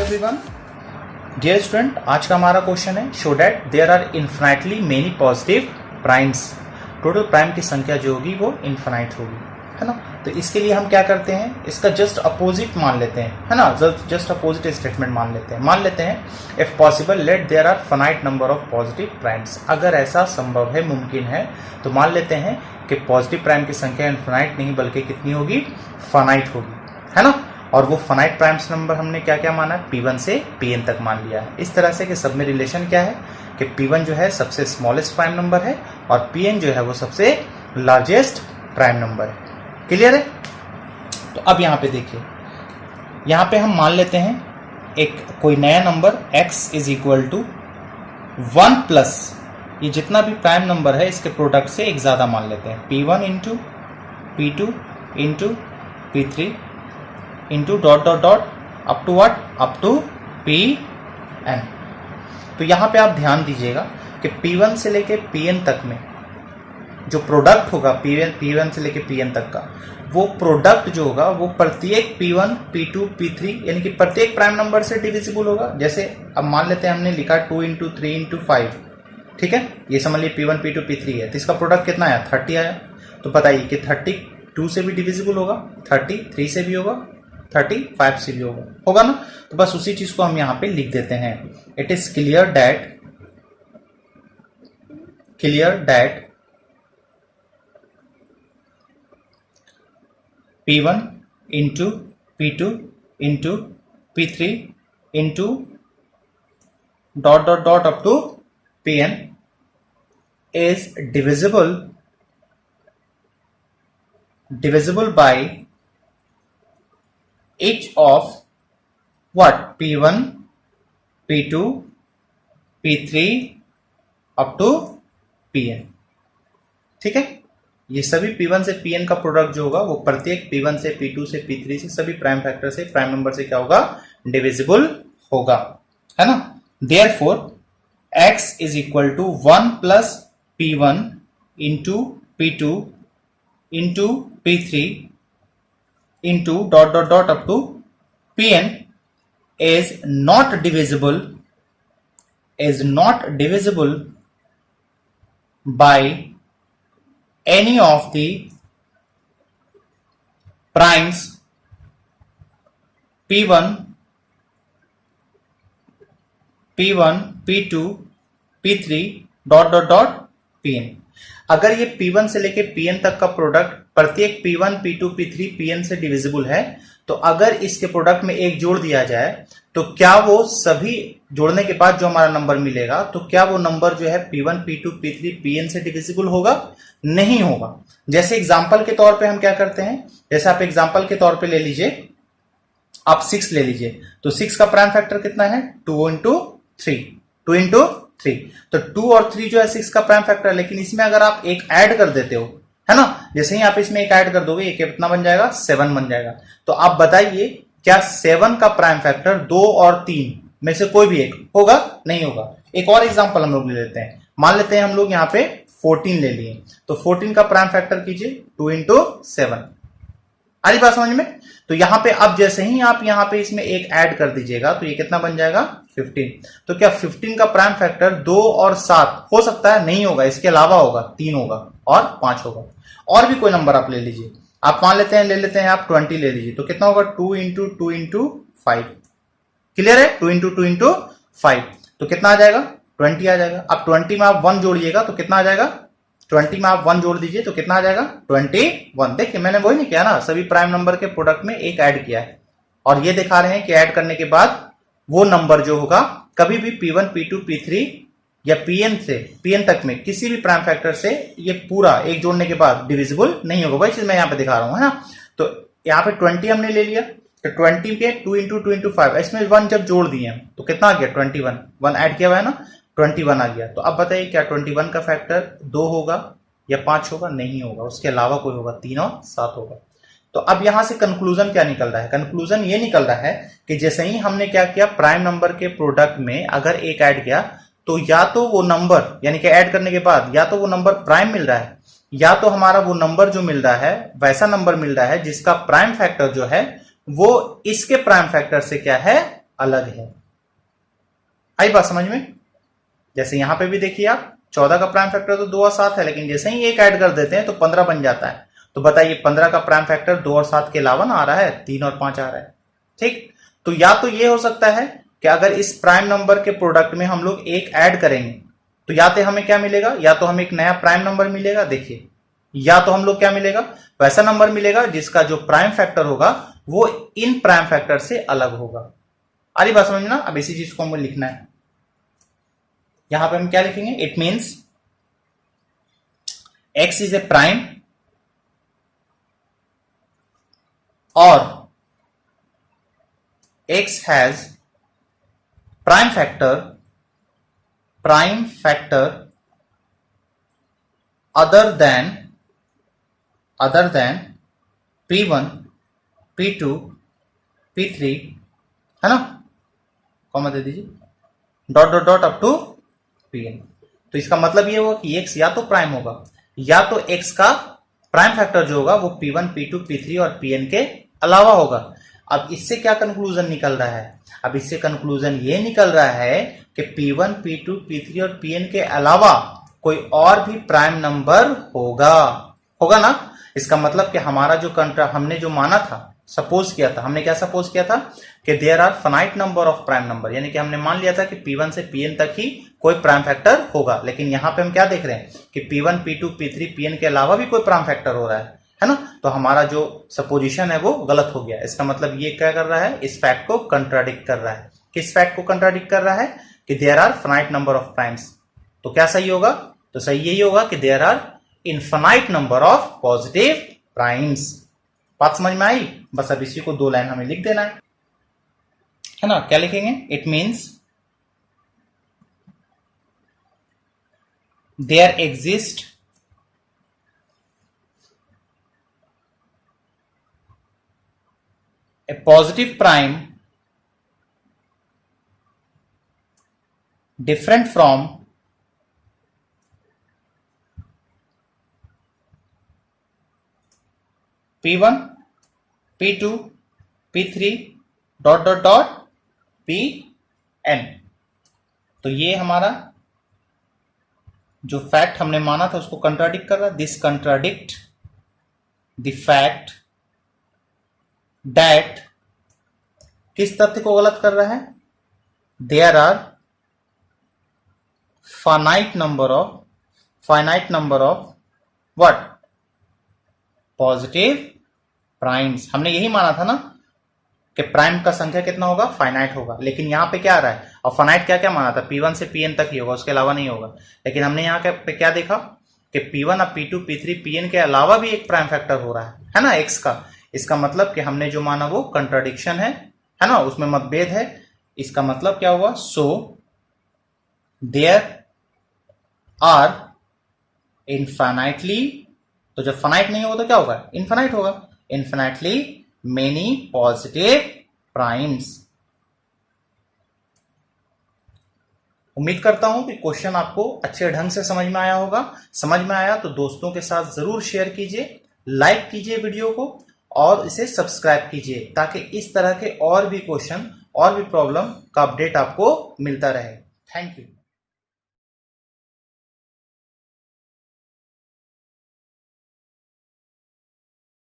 Everyone, dear student, आज का हमारा क्वेश्चन है show that there are infinitely many positive primes. Total prime की संख्या जो होगी वो इन्फिनाइट होगी, है ना। तो इसके लिए हम क्या करते हैं, इसका जस्ट अपोजिट मान लेते हैं, है ना। जस्ट अपोजिट स्टेटमेंट मान लेते हैं if possible let there are finite number of positive primes. अगर ऐसा संभव है, मुमकिन है, तो मान लेते हैं कि पॉजिटिव प्राइम की संख्या इन्फिनाइट नहीं बल्कि कितनी होगी, फाइनाइट होगी, है ना। और वो फाइनाइट प्राइम्स नंबर हमने क्या क्या माना है, P1 से Pn तक मान लिया है। इस तरह से कि सब में रिलेशन क्या है कि P1 जो है सबसे स्मॉलेस्ट प्राइम नंबर है और Pn जो है वो सबसे लार्जेस्ट प्राइम नंबर है। क्लियर है। तो अब यहां पे देखिए, यहां पे हम मान लेते हैं एक कोई नया number x is equal to 1 plus ये जितना भी प्राइम नंबर है इसके प्रोडक्ट से एक ज्यादा मान लेते हैं, P1 into P2 into P3 into dot dot dot up to what, up to Pn। तो यहां पे आप ध्यान दीजिएगा कि P1 से लेके Pn तक में जो प्रोडक्ट होगा, P1 से लेके Pn तक का वो प्रोडक्ट जो होगा वो प्रत्येक P1 P2 P3 यानी कि प्रत्येक प्राइम नंबर से डिविजिबल होगा। जैसे अब मान लेते हैं हमने लिखा 2 इंटू 3 इंटू 5, ठीक है, ये समझ लीजिए P1 P2 P3 है, तो इसका प्रोडक्ट कितना आया, 30 आया। तो बताइए कि 32 से भी डिविजिबल होगा, 33 से भी होगा, 35 से भी होगा ना। तो बस उसी चीज को हम यहां पे लिख देते हैं। It is clear that P1 into P2 into P3 into dot dot dot up to Pn is divisible by each of what, P1 P2 P3 up to Pn। ठीक है, ये सभी P1 से Pn का प्रोडक्ट जो होगा वो प्रत्येक P1 से P2 से P3 से सभी प्राइम फैक्टर से प्राइम नंबर से क्या होगा, डिविजिबल होगा, है ना। Therefore x is equal to 1 plus P1 into P2 into P3 into dot dot dot up to Pn is not divisible by any of the primes P1 P2 P3 dot dot dot Pn। अगर ये P1 से लेके Pn तक का product प्रत्येक P1 P2 P3 Pn से divisible है, तो अगर इसके प्रोडक्ट में एक जोड़ दिया जाए तो क्या वो सभी जोड़ने के बाद जो हमारा नंबर मिलेगा, तो क्या वो नंबर जो है P1 P2 P3 Pn से डिविजिबल होगा, नहीं होगा। जैसे एग्जांपल के तौर पे हम क्या करते हैं, जैसे आप एग्जांपल के तौर पे ले लीजिए, आप 6 ले लीजिए, तो 6 का प्राइम फैक्टर कितना है, 2 इंटू 3 तो 2 और 3 जो है 6 का प्राइम फैक्टर है। लेकिन इसमें अगर आप एक ऐड कर देते हो, है ना, जैसे ही आप इसमें एक ऐड कर दोगे, ये कितना बन जाएगा, 7 बन जाएगा। तो आप बताइए क्या 7 का प्राइम फैक्टर 2 और 3 में से कोई भी एक होगा, नहीं होगा। एक और एग्जांपल हम लोग ले लेते हैं, मान लेते हैं हम लोग यहाँ पे 14 ले लिए, तो 14 का प्राइम फैक्टर कीजिए 2 इंटू 7। आ रही बात समझ में। तो यहां पे अब जैसे ही आप यहां पे इसमें एक ऐड कर दीजिएगा तो ये कितना बन जाएगा, 15। तो क्या 15 का प्राइम फैक्टर 2 और 7 हो सकता है, नहीं होगा, इसके अलावा होगा, 3 होगा और 5 होगा। और भी कोई नंबर आप ले लीजिए, आप मान लेते हैं आप 20 ले लीजिए, तो कितना होगा, 2 इंटू 2 इंटू 5। क्लियर है, 2 इंटू 2 इंटू 5 तो कितना आ जाएगा, 20 आ जाएगा। अब 20 में आप 1 जोड़िएगा तो कितना आ जाएगा, 20 में आप 1 जोड़ दीजिए तो कितना आ जाएगा, 21। देखिए मैंने वही नहीं किया ना, सभी प्राइम नंबर के प्रोडक्ट में एक ऐड किया है और ये दिखा रहे हैं कि ऐड करने के बाद वो नंबर जो होगा कभी भी P1 P2 P3 या Pn तक में किसी भी प्राइम फैक्टर से ये पूरा एक जोड़ने के बाद डिविजिबल नहीं होगा। वही चीज मैं यहां पे दिखा रहा हूं, है ना। तो यहां पे 20 हमने ले लिया, तो 20 के 2 इंटू 2 इंटू 5, इसमें 1 जब जोड़ दिए तो कितना आ गया, 21। 1 ऐड किया हुआ है ना, 21 आ गया। तो अब बताइए क्या 21 का फैक्टर 2 होगा या 5 होगा, नहीं होगा, उसके अलावा कोई होगा, 3 और 7 होगा। तो अब यहां से कंक्लूजन क्या निकल रहा है, कंक्लूजन ये निकल रहा है कि जैसे ही हमने क्या किया, प्राइम नंबर के प्रोडक्ट में अगर एक ऐड किया तो या तो वो नंबर यानी कि ऐड करने के बाद या तो वो नंबर प्राइम मिल रहा है, या तो हमारा वो नंबर जो मिल रहा है वैसा नंबर मिल रहा है जिसका प्राइम फैक्टर जो है वो इसके प्राइम फैक्टर से क्या है, अलग है। आई बात समझ में? जैसे यहां पे भी देखिए आप 14 का प्राइम फैक्टर तो 2 और 7 है, लेकिन जैसे ही एक ऐड कर देते हैं तो 15 बन जाता है। तो बताइए 15 का प्राइम फैक्टर 2 और 7 के अलावा ना आ रहा है, 3 और 5 आ रहा है। ठीक, तो या तो ये हो सकता है कि अगर इस प्राइम नंबर के प्रोडक्ट में हम लोग एक ऐड करेंगे तो या तो हमें क्या मिलेगा, या तो हमें एक नया प्राइम नंबर मिलेगा, देखिए, या तो हम लोग क्या मिलेगा, वैसा नंबर मिलेगा जिसका जो प्राइम फैक्टर होगा वो इन प्राइम फैक्टर से अलग होगा। आ रही बात समझ में ना? अब इसी चीज को हमें लिखना है। यहां पे हम क्या लिखेंगे, it means x is a prime और x has prime factor other than p1 p2 p3, है ना, कॉमा दे दीजिए, dot dot dot up to pn। तो इसका मतलब ये होगा कि x या तो प्राइम होगा या तो x का प्राइम फैक्टर जो होगा वो p1 p2 p3 और pn के अलावा होगा। अब इससे क्या कंक्लूजन निकल रहा है? अब इससे कंक्लूजन ये निकल रहा है कि p1 p2 p3 और pn के अलावा कोई और भी प्राइम नंबर होगा ना। इसका मतलब कि हमारा जो हमने जो माना था, सपोज किया था, हमने क्या सपोज किया था कि there are finite number of prime number, यानी कि हमने मान लिया था कि p1 से pn तक ही कोई प्राइम फैक्टर होगा। लेकिन यहां पे हम क्या देख रहे हैं कि p1 p2 p3 pn के अलावा भी कोई प्राइम फैक्टर हो रहा है ना। तो हमारा जो सपोजिशन है वो गलत हो गया। इसका मतलब ये क्या कर रहा है, इस फैक्ट को कंट्राडिक्ट कर रहा है। किस फैक्ट को कंट्राडिक्ट कर रहा है? कि there are finite number of primes. तो क्या सही होगा? तो सही यही होगा कि there are infinite number of positive primes. बात समझ में आई? बस अब इसी को 2 लाइन हमें लिख देना है ना। क्या लिखेंगे? It means there exist a positive prime different from p1 p2 p3 dot dot dot pn। तो ये हमारा जो फैक्ट हमने माना था उसको कंट्राडिक्ट कर रहा है। This contradict the fact that, किस तथ्य को गलत कर रहा है? There are finite number of what? Positive primes. हमने यही माना था ना कि प्राइम का संख्या कितना होगा? फाइनाइट होगा। लेकिन यहां पे क्या आ रहा है? और फाइनाइट क्या क्या माना था? p1 से pn तक ही होगा, उसके अलावा नहीं होगा। लेकिन हमने यहाँ पे क्या देखा कि p1 और p2 p3 pn के अलावा भी एक प्राइम फैक्टर हो रहा है ना, x का। इसका मतलब कि हमने जो माना वो कंट्राडिक्शन है ना, उसमें मतभेद है। इसका मतलब क्या हुआ? सो देयर आर इनफाइनाइटली, तो जब फाइनाइट नहीं होगा तो क्या होगा? इनफाइनाइट होगा। Infinitely many positive primes. उम्मीद करता हूं कि क्वेश्चन आपको अच्छे ढंग से समझ में आया होगा। समझ में आया तो दोस्तों के साथ जरूर शेयर कीजिए, लाइक कीजिए वीडियो को और इसे सब्सक्राइब कीजिए, ताकि इस तरह के और भी क्वेश्चन और भी प्रॉब्लम का अपडेट आपको मिलता रहे। Thank you.